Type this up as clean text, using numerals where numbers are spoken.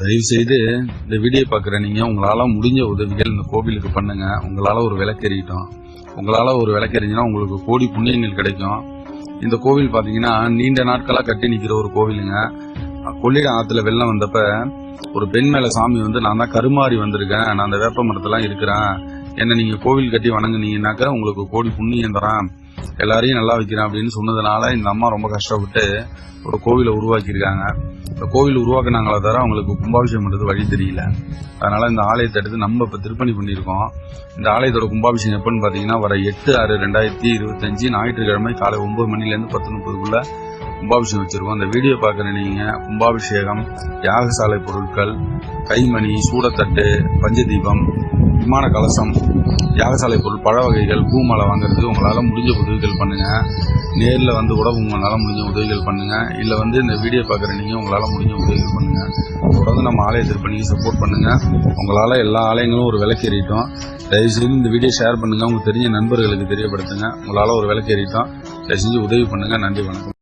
தயவு செய்து இந்த வீடியோ பார்க்குற நீங்கள் உங்களால் முடிஞ்ச உதவிகள் இந்த கோவிலுக்கு பண்ணுங்க. உங்களால் ஒரு விளக்கெறிட்டோம். உங்களால் ஒரு விளக்கெறிஞ்சினா உங்களுக்கு கோடி புண்ணியங்கள் கிடைக்கும். இந்த கோவில் பார்த்தீங்கன்னா நீண்ட நாட்களாக கட்டி நிற்கிற ஒரு கோவிலுங்க. கொள்ளிடம் ஆற்றுல வெள்ளம் வந்தப்ப ஒரு பெண் மேலே சாமி வந்து நான் தான் கருமாறி வந்திருக்கேன், நான் அந்த வேப்ப மரத்தெல்லாம் இருக்கிறேன், என்னை நீங்கள் கோவில் கட்டி வணங்குனீங்கன்னாக்கா உங்களுக்கு கோடி புண்ணியம் தரேன், எல்லாரையும் நல்லா வைக்கிறேன் அப்படின்னு சொன்னதுனால இந்த அம்மா ரொம்ப கஷ்டப்பட்டு ஒரு கோவிலை உருவாக்கியிருக்காங்க. இந்த கோவில் உருவாக்குனாங்களே தவிர அவங்களுக்கு கும்பாபிஷேகம் பண்ணுறது வழி தெரியல. அதனால இந்த ஆலயத்தை எடுத்து நம்ம இப்போ திருப்பணி பண்ணியிருக்கோம். இந்த ஆலயத்தோட கும்பாபிஷேகம் எப்போன்னு பார்த்தீங்கன்னா வர 8/6/2025 ஞாயிற்றுக்கிழமை காலை 9 மணிலேருந்து 10:30 கும்பாபிஷேகம் வச்சிருக்கோம். அந்த வீடியோ பார்க்குற நீங்கள் கும்பாபிஷேகம், யாகசாலை பொருட்கள், கைமணி, சூடத்தட்டு, பஞ்சதீபம், விமான கலசம், யாகசாலை பொருள், பழ வகைகள், பூமாலை வாங்குறதுக்கு உங்களால் முடிஞ்ச உதவிகள் பண்ணுங்க. நேரில் வந்து கூட உங்களால் முடிஞ்ச உதவிகள் பண்ணுங்க. இல்லை இந்த வீடியோ பார்க்குற நீங்கள் உங்களால் முடிஞ்ச உதவிகள் பண்ணுங்க. தொடர்ந்து நம்ம ஆலய திருப்பணிக்கு சப்போர்ட் பண்ணுங்க. உங்களால் எல்லா ஆலயங்களும் ஒரு விளக்கேறிட்டோம். தயவுசெய்து இந்த வீடியோ ஷேர் பண்ணுங்க, உங்களுக்கு தெரிஞ்ச நண்பர்களுக்கு தெரியப்படுத்துங்க. உங்களால் ஒரு விளக்கேறிட்டோம். தயவுசெய்து உதவி பண்ணுங்க. நன்றி, வணக்கம்.